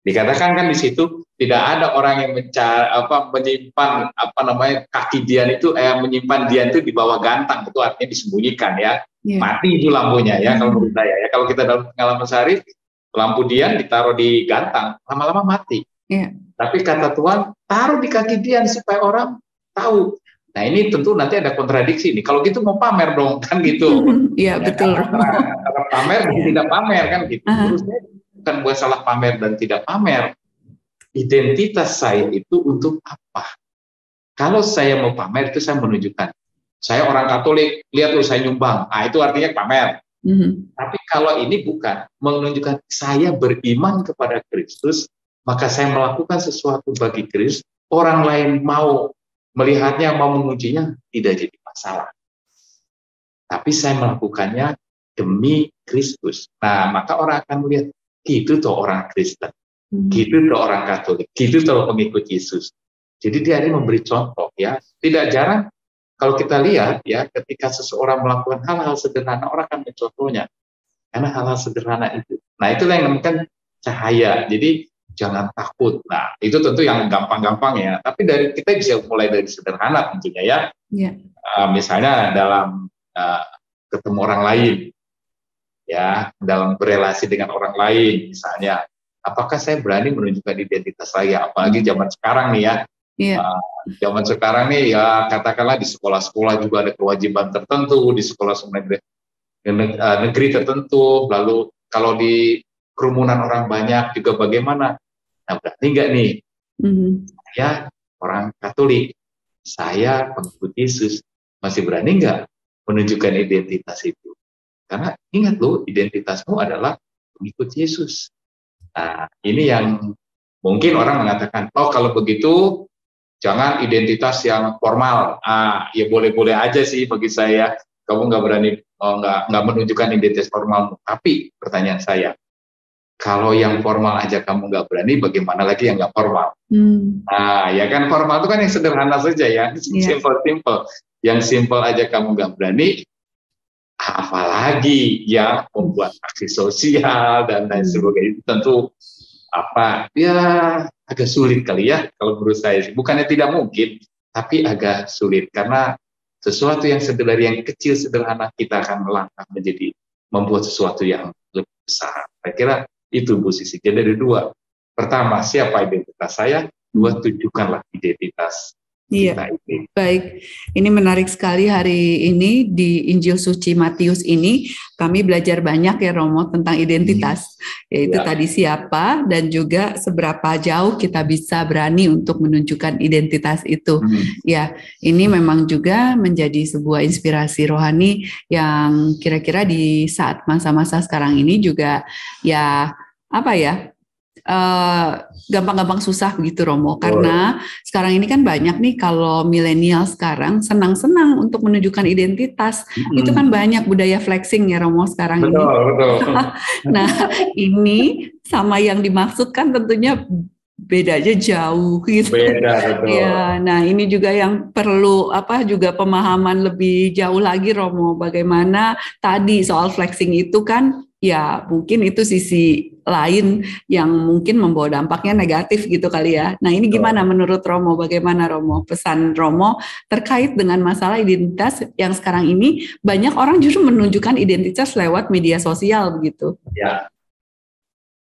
[SPEAKER 2] dikatakan kan di situ tidak ada orang yang menyimpan kaki Dian itu menyimpan Dian itu di bawah gantang, itu artinya disembunyikan, ya. Mati itu lampunya, ya, kalau menurut saya, ya. Kalau kita dalam pengalaman sehari, lampu Dian ditaruh di gantang, lama-lama mati. Tapi kata Tuhan, taruh di kaki Dian supaya orang tahu. Nah, ini tentu nanti ada kontradiksi nih. Kalau gitu mau pamer dong, kan gitu.
[SPEAKER 1] Iya, betul.
[SPEAKER 2] Karena pamer dan tidak pamer, kan gitu. Terus bukan buat salah pamer dan tidak pamer. Identitas saya itu untuk apa? Kalau saya mau pamer, itu saya menunjukkan. Saya orang Katolik, lihat saya nyumbang. Ah, itu artinya pamer. Tapi kalau ini bukan. Menunjukkan saya beriman kepada Kristus, maka saya melakukan sesuatu bagi Kristus, orang lain mau melihatnya mau mengujinya tidak jadi masalah. Tapi saya melakukannya demi Kristus. Nah, maka orang akan melihat, gitu tuh orang Kristen, gitu tuh orang Katolik, gitu tuh pengikut Yesus. Jadi dia ini memberi contoh ya. Tidak jarang kalau kita lihat ya, ketika seseorang melakukan hal-hal sederhana, orang akan mencontohnya. Karena hal-hal sederhana itu. Nah, itulah yang namanya cahaya. Jadi jangan takut. Nah, itu tentu yang gampang-gampang ya. Tapi dari kita bisa mulai dari sederhana tentunya ya. Yeah. Misalnya dalam ketemu orang lain, ya, dalam berelasi dengan orang lain, misalnya, apakah saya berani menunjukkan identitas saya? Apalagi zaman sekarang nih ya. Yeah. Zaman sekarang nih ya, katakanlah di sekolah-sekolah juga ada kewajiban tertentu, di sekolah negeri tertentu, lalu kalau di kerumunan orang banyak juga bagaimana? Nah, berarti enggak nih? Saya orang Katolik, saya pengikut Yesus, masih berani enggak menunjukkan identitas itu? Karena ingat loh, identitasmu adalah pengikut Yesus. Nah, ini yang mungkin orang mengatakan, oh kalau begitu jangan identitas yang formal. Ya boleh-boleh aja sih bagi saya. Kamu nggak berani, nggak menunjukkan identitas formal. Tapi pertanyaan saya, kalau yang formal aja kamu nggak berani, bagaimana lagi yang nggak formal? Nah, ya kan formal itu kan yang sederhana saja ya, simple. Yang simple aja kamu nggak berani, apalagi yang membuat aksi sosial dan lain sebagainya. Tentu ya agak sulit kali ya kalau menurut saya. Bukannya tidak mungkin, tapi agak sulit karena sesuatu yang yang kecil sederhana kita akan melangkah menjadi membuat sesuatu yang lebih besar. Saya kira itu Bu Sisi. Jadi ada dua. Pertama, siapa identitas saya? Dua, tunjukkanlah identitas kita ini.
[SPEAKER 1] Baik, ini menarik sekali hari ini di Injil Suci Matius ini kami belajar banyak ya Romo tentang identitas, yaitu tadi siapa dan juga seberapa jauh kita bisa berani untuk menunjukkan identitas itu. Ya, ini memang juga menjadi sebuah inspirasi rohani yang kira-kira di saat masa-masa sekarang ini juga ya gampang-gampang susah begitu Romo, karena sekarang ini kan banyak nih kalau milenial sekarang senang-senang untuk menunjukkan identitas, itu kan banyak budaya flexing ya Romo sekarang ini.
[SPEAKER 2] Betul.
[SPEAKER 1] Nah ini sama yang dimaksudkan tentunya bedanya jauh gitu.
[SPEAKER 2] Beda, betul.
[SPEAKER 1] Ya, nah ini juga yang perlu juga pemahaman lebih jauh lagi Romo, bagaimana tadi soal flexing itu kan ya mungkin itu sisi lain yang mungkin membawa dampaknya negatif gitu kali ya. Nah ini gimana menurut Romo? Bagaimana Romo? Pesan Romo terkait dengan masalah identitas yang sekarang ini banyak orang justru menunjukkan identitas lewat media sosial begitu.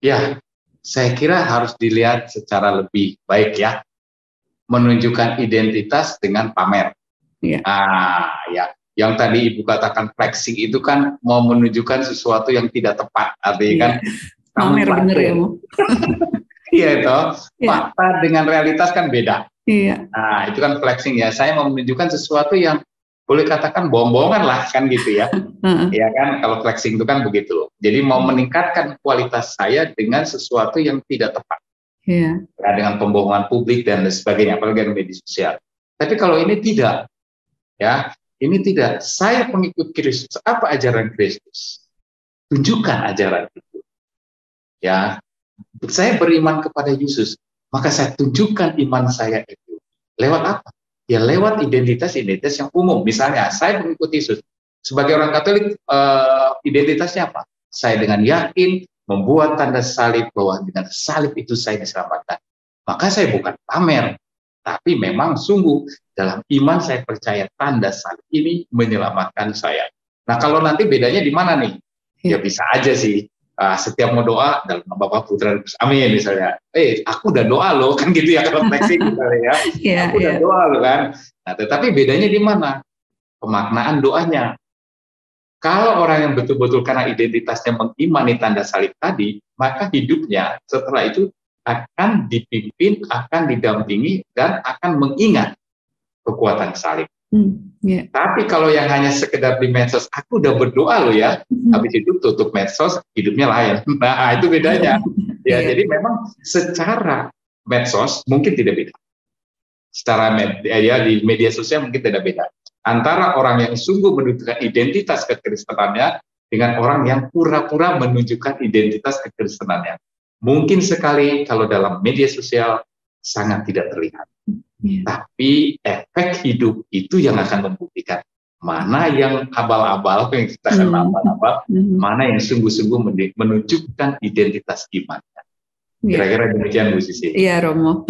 [SPEAKER 2] Ya, saya kira harus dilihat secara lebih baik ya. Menunjukkan identitas dengan pamer. Ya. Yang tadi Ibu katakan flexing itu kan mau menunjukkan sesuatu yang tidak tepat, artinya kan
[SPEAKER 1] pamer bener ya Bu.
[SPEAKER 2] Iya itu, fakta dengan realitas kan beda.
[SPEAKER 1] Iya.
[SPEAKER 2] Nah itu kan flexing ya, saya mau menunjukkan sesuatu yang boleh katakan bohong-bohongan lah kan gitu ya. Ya kan kalau flexing itu kan begitu. Jadi mau meningkatkan kualitas saya dengan sesuatu yang tidak tepat.
[SPEAKER 1] Iya.
[SPEAKER 2] Ya, dengan pembohongan publik dan sebagainya, apalagi di media sosial. Tapi kalau ini tidak, ya. Ini tidak, saya pengikut Kristus. Apa ajaran Kristus? Tunjukkan ajaran itu. Ya, saya beriman kepada Yesus, maka saya tunjukkan iman saya itu. Lewat apa? Ya lewat identitas yang umum. Misalnya, saya pengikut Yesus. Sebagai orang Katolik, identitasnya apa? Saya dengan yakin membuat tanda salib, bahwa dengan salib itu saya diselamatkan. Maka saya bukan pamer, tapi memang sungguh dalam iman saya percaya tanda salib ini menyelamatkan saya. Nah kalau nanti bedanya di mana nih? Ya bisa aja sih. Setiap mau doa dalam nama Bapa Putra dan Amin misalnya. Aku udah doa loh kan gitu ya kalau flexing misalnya ya. Aku udah doa loh kan. Nah tetapi bedanya di mana? Pemaknaan doanya. Kalau orang yang betul-betul karena identitasnya mengimani tanda salib tadi, maka hidupnya setelah itu akan dipimpin, akan didampingi, dan akan mengingat kekuatan salib. Tapi kalau yang hanya sekedar di medsos, aku udah berdoa loh ya, habis itu tutup medsos, hidupnya lain. Nah itu bedanya. Jadi memang secara medsos mungkin tidak beda. secara media, di media sosial mungkin tidak beda. Antara orang yang sungguh menunjukkan identitas kekristenannya dengan orang yang pura-pura menunjukkan identitas kekristenannya. Mungkin sekali kalau dalam media sosial sangat tidak terlihat. Tapi efek hidup itu yang akan membuktikan mana yang abal-abal, yang kita kenal abal-abal, mana yang sungguh-sungguh menunjukkan identitas iman. Kira-kira demikian Bu Sisi.
[SPEAKER 1] Iya Romo.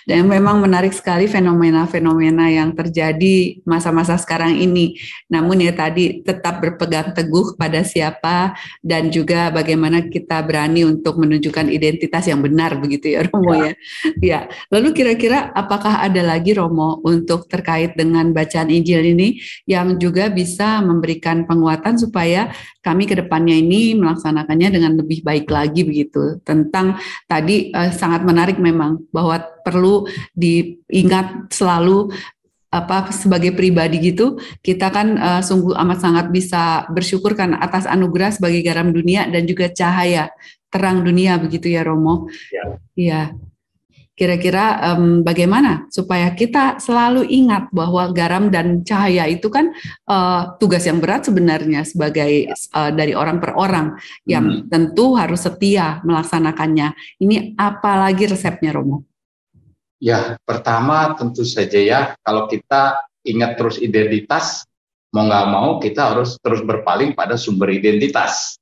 [SPEAKER 1] Dan memang menarik sekali fenomena-fenomena yang terjadi masa-masa sekarang ini. Namun ya tadi tetap berpegang teguh pada siapa dan juga bagaimana kita berani untuk menunjukkan identitas yang benar begitu ya Romo ya. Ya. Lalu kira-kira apakah ada lagi Romo untuk terkait dengan bacaan Injil ini yang juga bisa memberikan penguatan supaya kami ke depannya ini melaksanakannya dengan lebih baik lagi begitu. Tentang tadi sangat menarik memang bahwa perlu diingat selalu sebagai pribadi gitu kita kan sungguh amat sangat bisa bersyukur kan atas anugerah sebagai garam dunia dan juga cahaya terang dunia begitu ya Romo. Iya. Kira-kira bagaimana supaya kita selalu ingat bahwa garam dan cahaya itu kan tugas yang berat sebenarnya sebagai dari orang per orang yang tentu harus setia melaksanakannya. Ini apalagi resepnya Romo?
[SPEAKER 2] Ya, pertama tentu saja ya kalau kita ingat terus identitas, mau nggak mau kita harus terus berpaling pada sumber identitas,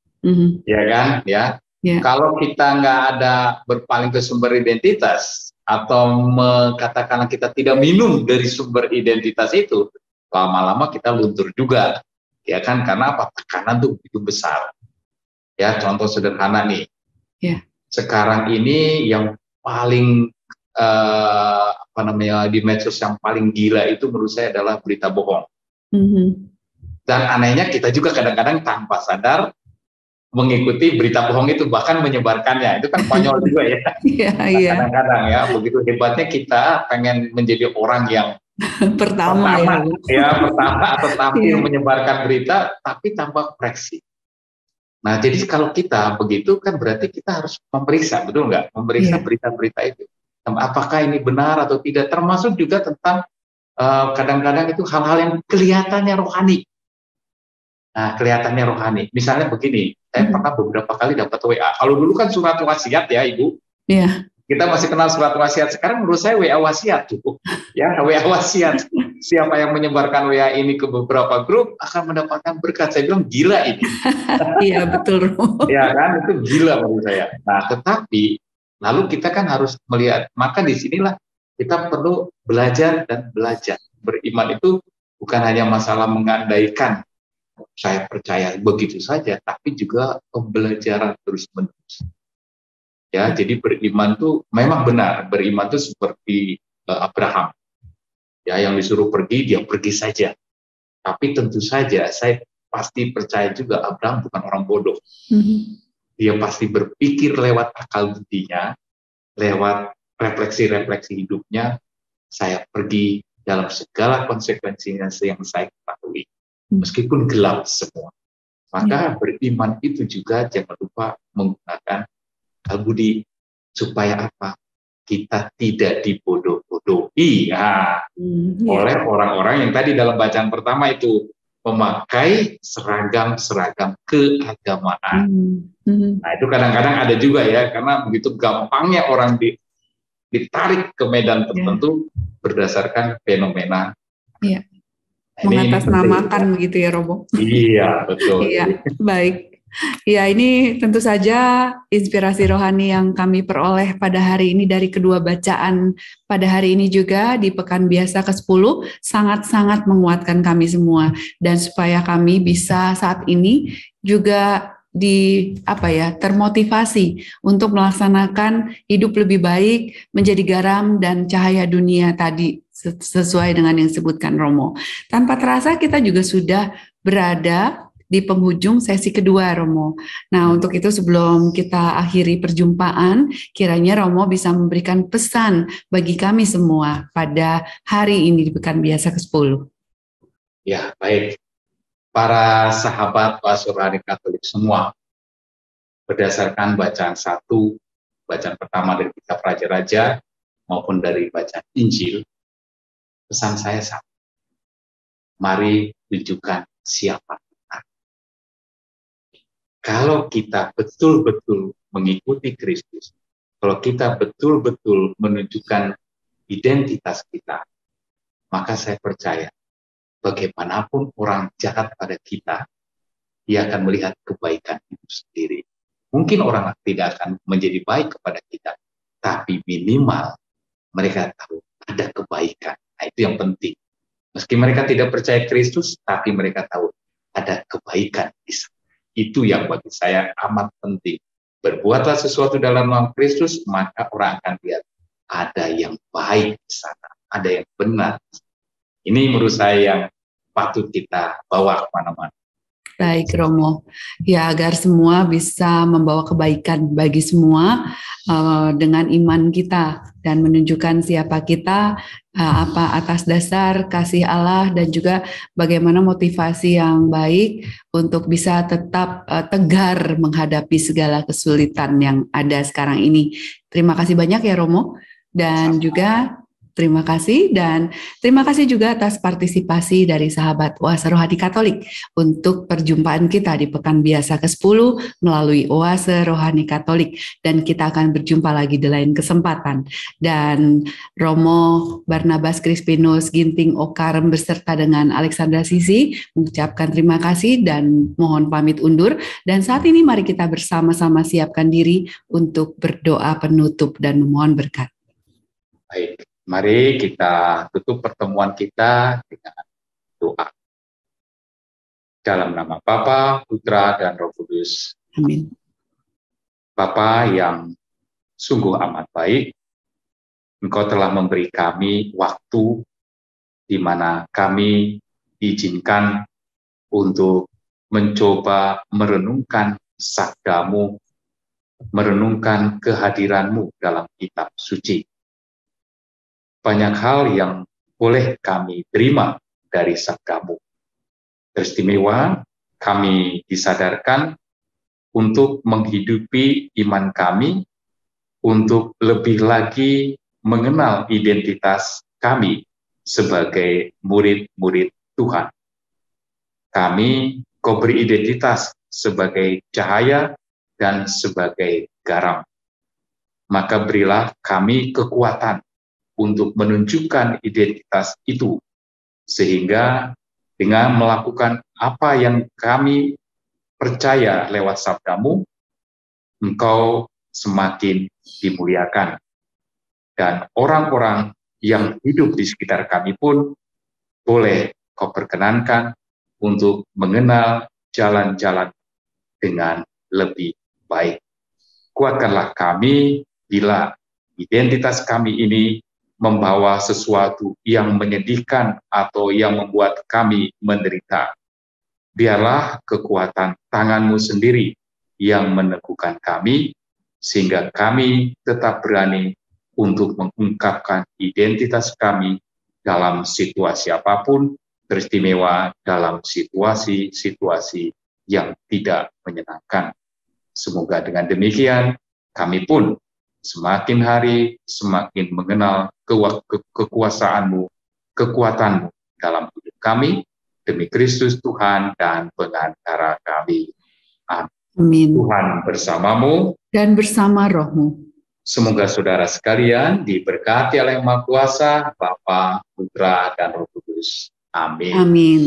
[SPEAKER 2] ya kan? Ya. Kalau kita nggak ada berpaling ke sumber identitas atau katakanlah kita tidak minum dari sumber identitas itu, lama-lama kita luntur juga, ya kan? Karena apa? Tekanan tuh begitu besar. Ya, contoh sederhana nih. Sekarang ini yang paling di medsos yang paling gila itu menurut saya adalah berita bohong. Dan anehnya kita juga kadang-kadang tanpa sadar mengikuti berita bohong itu, bahkan menyebarkannya. Itu kan konyol juga ya. Kadang-kadang ya, begitu hebatnya kita pengen menjadi orang yang pertama atau tampil menyebarkan berita, tapi tanpa koreksi. Nah, jadi kalau kita begitu kan berarti kita harus memeriksa, betul nggak? Memeriksa berita-berita itu. Apakah ini benar atau tidak? Termasuk juga tentang kadang-kadang itu hal-hal yang kelihatannya rohani. Nah, kelihatannya rohani. Misalnya begini, saya pernah beberapa kali dapat WA. Kalau dulu kan surat wasiat ya, Ibu.
[SPEAKER 1] Iya.
[SPEAKER 2] Kita masih kenal surat wasiat. Sekarang menurut saya WA wasiat cukup. Ya, WA wasiat. Siapa yang menyebarkan WA ini ke beberapa grup akan mendapatkan berkat. Saya bilang gila ini.
[SPEAKER 1] Iya, betul.
[SPEAKER 2] Ya kan, itu gila menurut saya. Nah, tetapi lalu kita kan harus melihat. Maka disinilah kita perlu belajar dan belajar. Beriman itu bukan hanya masalah mengandaikan saya percaya begitu saja, tapi juga pembelajaran terus-menerus. Ya, jadi beriman itu memang benar, beriman itu seperti Abraham. Ya, yang disuruh pergi, dia pergi saja. Tapi tentu saja saya pasti percaya juga Abraham bukan orang bodoh. Dia pasti berpikir lewat akal budinya, lewat refleksi-refleksi hidupnya, saya pergi dalam segala konsekuensinya yang saya ketahui. Meskipun gelap semua, maka beriman itu juga jangan lupa menggunakan akal budi supaya apa? Kita tidak dibodoh-bodohi oleh orang-orang yang tadi dalam bacaan pertama itu memakai seragam-seragam keagamaan. Nah, itu kadang-kadang ada juga ya, karena begitu gampangnya orang ditarik ke medan tertentu berdasarkan fenomena.
[SPEAKER 1] Mengatasnamakan begitu ya Romo.
[SPEAKER 2] Iya, betul.
[SPEAKER 1] Iya, baik. Ya, ini tentu saja inspirasi rohani yang kami peroleh pada hari ini dari kedua bacaan pada hari ini juga di Pekan Biasa ke-10 sangat-sangat menguatkan kami semua, dan supaya kami bisa saat ini juga termotivasi untuk melaksanakan hidup lebih baik, menjadi garam dan cahaya dunia tadi sesuai dengan yang disebutkan Romo. Tanpa terasa kita juga sudah berada di penghujung sesi kedua Romo. Nah, untuk itu sebelum kita akhiri perjumpaan, kiranya Romo bisa memberikan pesan bagi kami semua pada hari ini di Pekan Biasa ke-10.
[SPEAKER 2] Ya, baik. Para sahabat Rohani Katolik semua, berdasarkan bacaan bacaan pertama dari kitab Raja-Raja maupun dari bacaan Injil, pesan saya sama. Mari tunjukkan siapa kita. Kalau kita betul-betul mengikuti Kristus, kalau kita betul-betul menunjukkan identitas kita, maka saya percaya bagaimanapun orang jahat pada kita, dia akan melihat kebaikan itu sendiri. Mungkin orang tidak akan menjadi baik kepada kita, tapi minimal mereka tahu ada kebaikan. Nah, itu yang penting. Meski mereka tidak percaya Kristus, tapi mereka tahu ada kebaikan di sana. Itu yang bagi saya amat penting. Berbuatlah sesuatu dalam nama Kristus, maka orang akan lihat ada yang baik di sana, ada yang benar. Ini menurut saya yang patut kita bawa kemana-mana.
[SPEAKER 1] Baik Romo, ya agar semua bisa membawa kebaikan bagi semua dengan iman kita dan menunjukkan siapa kita apa atas dasar kasih Allah dan juga bagaimana motivasi yang baik untuk bisa tetap tegar menghadapi segala kesulitan yang ada sekarang ini. Terima kasih banyak ya Romo dan juga terima kasih dan terima kasih juga atas partisipasi dari sahabat Oase Rohani Katolik untuk perjumpaan kita di Pekan Biasa ke-10 melalui Oase Rohani Katolik dan kita akan berjumpa lagi di lain kesempatan. Dan Romo Barnabas Crispinus Ginting Okarem beserta dengan Alexandra Sisi mengucapkan terima kasih dan mohon pamit undur. Dan saat ini mari kita bersama-sama siapkan diri untuk berdoa penutup dan memohon berkat.
[SPEAKER 2] Baik. Mari kita tutup pertemuan kita dengan doa. Dalam nama Bapa, Putra, dan Roh Kudus.
[SPEAKER 1] Amin.
[SPEAKER 2] Bapa yang sungguh amat baik, Engkau telah memberi kami waktu di mana kami diizinkan untuk mencoba merenungkan sabda-Mu, merenungkan kehadiran-Mu dalam kitab suci. Banyak hal yang boleh kami terima dari sabda-Mu. Teristimewa, kami disadarkan untuk menghidupi iman kami, untuk lebih lagi mengenal identitas kami sebagai murid-murid Tuhan. Kami Kau beri identitas sebagai cahaya dan sebagai garam. Maka berilah kami kekuatan untuk menunjukkan identitas itu, sehingga dengan melakukan apa yang kami percaya lewat sabda-Mu, Engkau semakin dimuliakan. Dan orang-orang yang hidup di sekitar kami pun boleh Kau perkenankan untuk mengenal jalan-jalan dengan lebih baik. Kuatkanlah kami bila identitas kami ini membawa sesuatu yang menyedihkan atau yang membuat kami menderita. Biarlah kekuatan tangan-Mu sendiri yang meneguhkan kami, sehingga kami tetap berani untuk mengungkapkan identitas kami dalam situasi apapun, teristimewa dalam situasi-situasi yang tidak menyenangkan. Semoga dengan demikian, kami pun semakin hari semakin mengenal kekuasaan-Mu, kekuatan-Mu dalam hidup kami, demi Kristus Tuhan dan pengantara kami.
[SPEAKER 1] Amin.
[SPEAKER 2] Tuhan bersamamu
[SPEAKER 1] dan bersama roh-Mu.
[SPEAKER 2] Semoga saudara sekalian diberkati oleh Yang Maha Kuasa, Bapa, Putra, dan Roh Kudus. Amin.
[SPEAKER 1] Amin.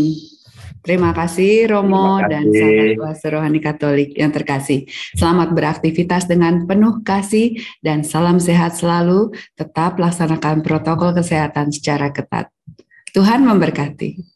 [SPEAKER 1] Terima kasih Romo
[SPEAKER 2] Terima kasih.
[SPEAKER 1] Dan sahabat Oase Rohani Katolik yang terkasih. Selamat beraktivitas dengan penuh kasih dan salam sehat selalu. Tetap laksanakan protokol kesehatan secara ketat. Tuhan memberkati.